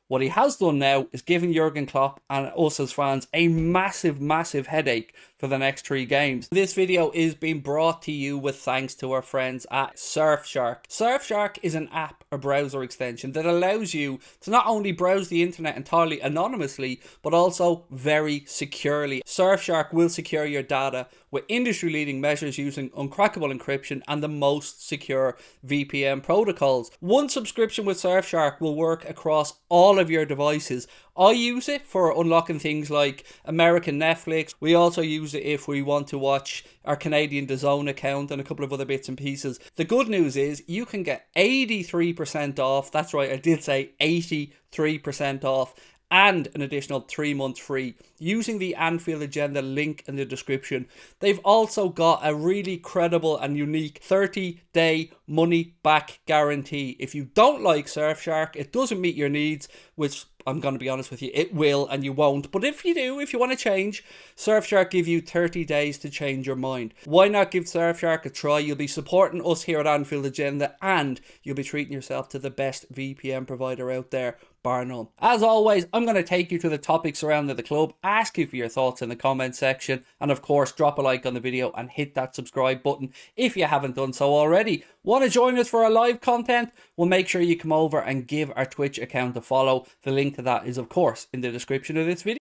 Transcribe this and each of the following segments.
What he has done now is given Jurgen Klopp and us as fans a massive headache for the next 3 games. This video is being brought to you with thanks to our friends at Surfshark. Surfshark is an app or browser extension that allows you to not only browse the internet entirely anonymously, but also very securely. Surfshark will secure your data with industry-leading measures using uncrackable encryption and the most secure VPN protocols. One subscription with Surfshark will work across all of your devices. I use it for unlocking things like American Netflix. We also use it if we want to watch our Canadian DAZN account and a couple of other bits and pieces. The good news is you can get 83% off. That's right, I did say 83% off. And an additional 3 months free using the Anfield agenda link in the description. They've also got a really credible and unique 30-day money back guarantee. If you don't like Surfshark, it doesn't meet your needs, which I'm going to be honest with you, it will and you won't. But if you do, if you want to change, Surfshark give you 30 days to change your mind. Why not give Surfshark a try? You'll be supporting us here at Anfield Agenda and you'll be treating yourself to the best VPN provider out there, bar none. As always, I'm going to take you to the topics surrounding the club, ask you for your thoughts in the comment section, and of course drop a like on the video and hit that subscribe button if you haven't done so already. Want to join us for our live content? Well, make sure you come over and give our Twitch account a follow. The link to that is of course in the description of this video.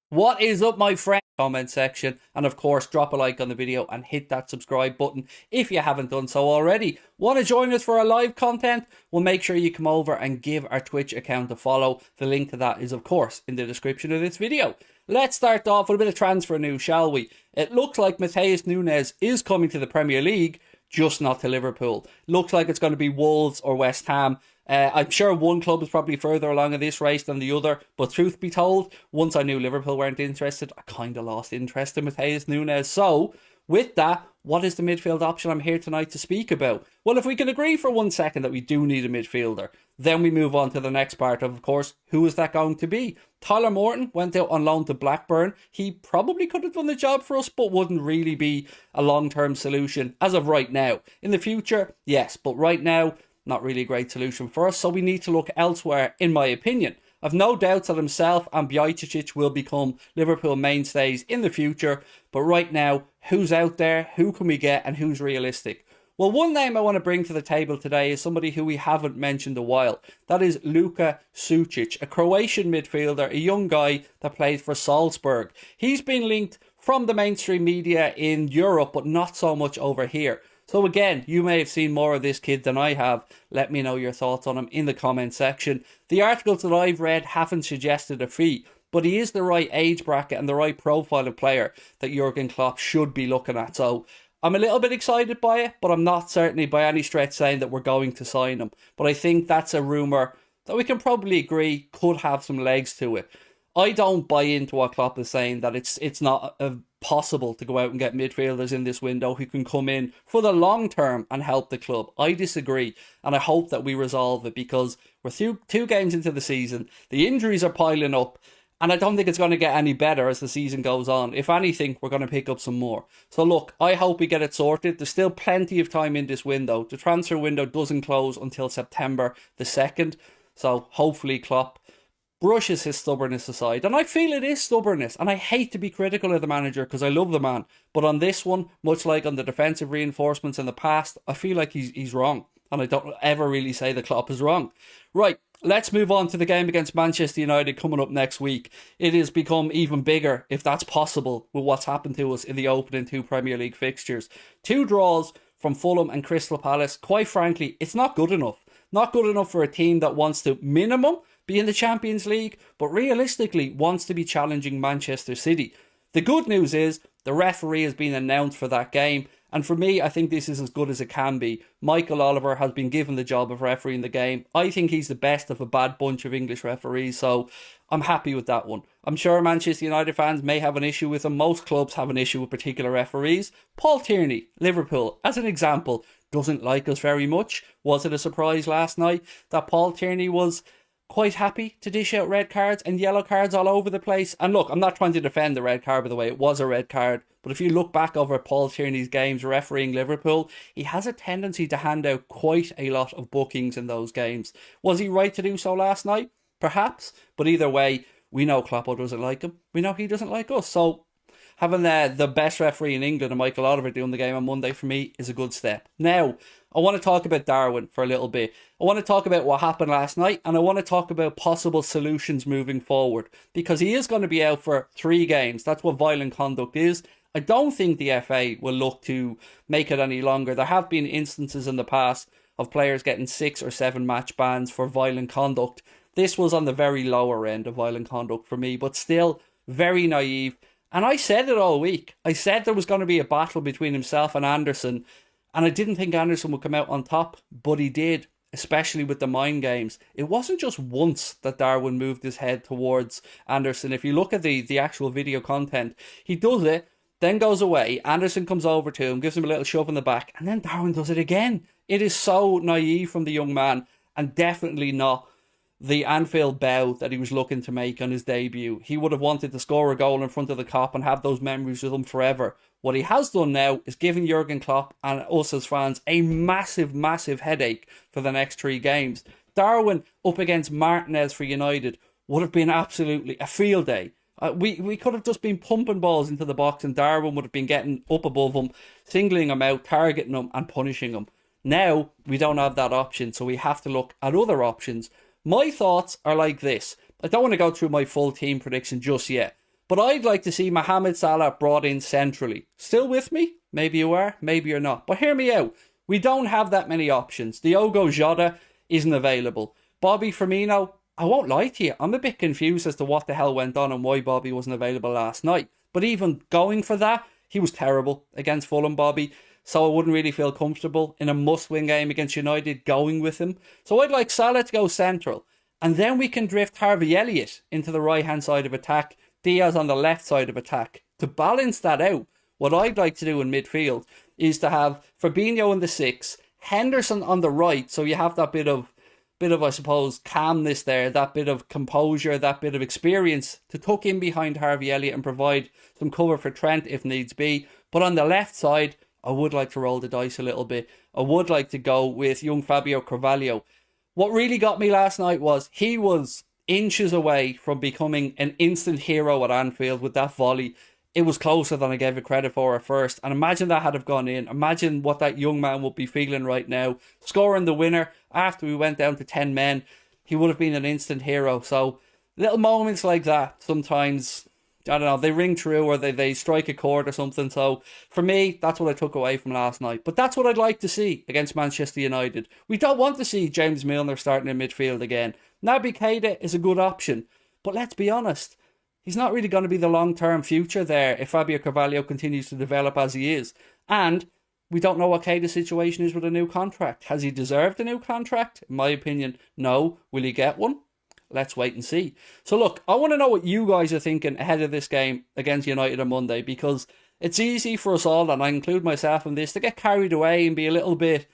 What is up, my friend? Comment section, and of course drop a like on the video and hit that subscribe button if you haven't done so already. Want to join us for our live content? Well, make sure you come over and give our Twitch account a follow. The link to that is of course in the description of this video. Let's start off with a bit of transfer news, shall we? It looks like Nunez is coming to the Premier League, just not to Liverpool. Looks like it's going to be Wolves or West Ham. I'm sure one club is probably further along in this race than the other, but truth be told, once I knew Liverpool weren't interested, I kind of lost interest in Nunez. So, with that, what is the midfield option I'm here tonight to speak about? Well, if we can agree for 1 second that we do need a midfielder, then we move on to the next part of course, who is that going to be? Tyler Morton went out on loan to Blackburn. He probably could have done the job for us, but wouldn't really be a long-term solution as of right now. In the future, yes, but right now, not really a great solution for us, so we need to look elsewhere, in my opinion. I've no doubts that himself and Bajcetic will become Liverpool mainstays in the future, but right now, who's out there, who can we get, and who's realistic? Well, one name I want to bring to the table today is somebody who we haven't mentioned a while. That is Luka Sucic, a Croatian midfielder, a young guy that plays for Salzburg. He's been linked from the mainstream media in Europe, but not so much over here. So again, you may have seen more of this kid than I have. Let me know your thoughts on him in the comment section. The articles that I've read haven't suggested a fee, but he is the right age bracket and the right profile of player that Jurgen Klopp should be looking at. So I'm a little bit excited by it, but I'm not certainly by any stretch saying that we're going to sign him. But I think that's a rumour that we can probably agree could have some legs to it. I don't buy into what Klopp is saying, that it's not possible to go out and get midfielders in this window who can come in for the long term and help the club. I disagree, and I hope that we resolve it, because we're through 2 games into the season, the injuries are piling up, and I don't think it's going to get any better as the season goes on. If anything, we're going to pick up some more. So look, I hope we get it sorted. There's still plenty of time in this window. The transfer window doesn't close until September the 2nd, so hopefully Klopp brushes his stubbornness aside. And I feel it is stubbornness, and I hate to be critical of the manager because I love the man, but on this one, much like on the defensive reinforcements in the past, I feel like he's wrong, and I don't ever really say that Klopp is wrong. Right, let's move on to the game against Manchester United coming up next week. It has become even bigger, if that's possible, with what's happened to us in the opening 2 Premier League fixtures. 2 draws from Fulham and Crystal Palace. Quite frankly, it's not good enough. Not good enough for a team that wants to minimum be in the Champions League, but realistically wants to be challenging Manchester City. The good news is the referee has been announced for that game, and for me, I think this is as good as it can be. Michael Oliver has been given the job of refereeing the game. I think he's the best of a bad bunch of English referees, so I'm happy with that one. I'm sure Manchester United fans may have an issue with him. Most clubs have an issue with particular referees. Paul Tierney, Liverpool, as an example, doesn't like us very much. Was it a surprise last night that Paul Tierney was quite happy to dish out red cards and yellow cards all over the place? And look, I'm not trying to defend the red card, by the way, it was a red card, but if you look back over Paul Tierney's games refereeing Liverpool, he has a tendency to hand out quite a lot of bookings in those games. Was he right to do so last night? perhaps. But either way, we know Kloppo doesn't like him. We know he doesn't like us. So having the best referee in England and Michael Oliver doing the game on Monday for me is a good step. Now, I want to talk about Darwin for a little bit. I want to talk about what happened last night, and I want to talk about possible solutions moving forward, because he is going to be out for 3 games. That's what violent conduct is. I don't think the FA will look to make it any longer. There have been instances in the past of players getting 6 or 7 match bans for violent conduct. This was on the very lower end of violent conduct for me, but still very naive. And I said it all week. I said there was going to be a battle between himself and Anderson, and I didn't think Anderson would come out on top, but he did, especially with the mind games. It wasn't just once that Darwin moved his head towards Anderson. If you look at the actual video content, he does it, then goes away. Anderson comes over to him, gives him a little shove in the back, and then Darwin does it again. It is so naive from the young man, and definitely not the Anfield bow that he was looking to make on his debut. He would have wanted to score a goal in front of the Kop and have those memories with him forever. What he has done now is given Jurgen Klopp and us as fans a massive, massive headache for the next 3 games. Darwin up against Martinez for United would have been absolutely a field day. We could have just been pumping balls into the box, and Darwin would have been getting up above him, singling him out, targeting him and punishing him. Now, we don't have that option, so we have to look at other options. My thoughts are like this. I don't want to go through my full team prediction just yet, but I'd like to see Mohamed Salah brought in centrally. Still with me? Maybe you are, maybe you're not. But hear me out. We don't have that many options. Diogo Jota isn't available. Bobby Firmino, I won't lie to you, I'm a bit confused as to what the hell went on and why Bobby wasn't available last night. But even going for that, he was terrible against Fulham, Bobby. So I wouldn't really feel comfortable in a must-win game against United going with him. So I'd like Salah to go central. And then we can drift Harvey Elliott into the right-hand side of attack, Diaz on the left side of attack. To balance that out, what I'd like to do in midfield is to have Fabinho in the 6, Henderson on the right, so you have that bit of, I suppose, calmness there, that bit of composure, that bit of experience to tuck in behind Harvey Elliott and provide some cover for Trent if needs be. But on the left side, I would like to roll the dice a little bit. I would like to go with young Fabio Carvalho. What really got me last night was he was inches away from becoming an instant hero at Anfield with that volley. It was closer than I gave it credit for at first. And imagine that had have gone in. Imagine what that young man would be feeling right now. Scoring the winner after we went down to 10 men. He would have been an instant hero. So little moments like that sometimes, I don't know, they ring true or they strike a chord or something. So for me, that's what I took away from last night. But that's what I'd like to see against Manchester United. We don't want to see James Milner starting in midfield again. Naby Keita is a good option. But let's be honest, he's not really going to be the long-term future there if Fabio Carvalho continues to develop as he is. And we don't know what Keita's situation is with a new contract. Has he deserved a new contract? In my opinion, no. Will he get one? Let's wait and see. So look, I want to know what you guys are thinking ahead of this game against United on Monday, because it's easy for us all, and I include myself in this, to get carried away and be a little bit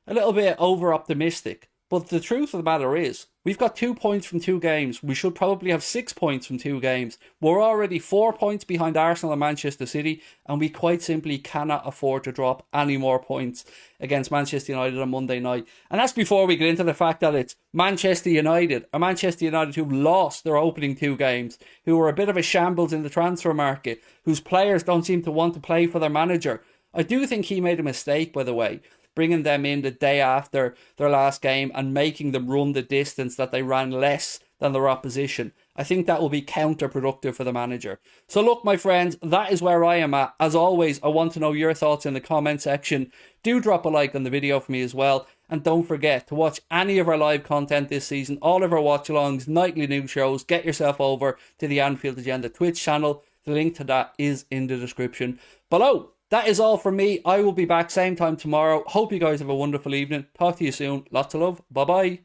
over optimistic. But the truth of the matter is, we've got 2 points from 2 games. We should probably have 6 points from 2 games. We're already 4 points behind Arsenal and Manchester City, and we quite simply cannot afford to drop any more points against Manchester United on Monday night. And that's before we get into the fact that it's Manchester United, a Manchester United who lost their opening 2 games, who were a bit of a shambles in the transfer market, whose players don't seem to want to play for their manager. I do think he made a mistake, by the way, bringing them in the day after their last game and making them run the distance that they ran less than their opposition. I think that will be counterproductive for the manager. So look, my friends, that is where I am at. As always, I want to know your thoughts in the comment section. Do drop a like on the video for me as well. And don't forget to watch any of our live content this season, all of our watch-alongs, nightly news shows. Get yourself over to the Anfield Agenda Twitch channel. The link to that is in the description below. That is all from me. I will be back same time tomorrow. Hope you guys have a wonderful evening. Talk to you soon. Lots of love. Bye-bye.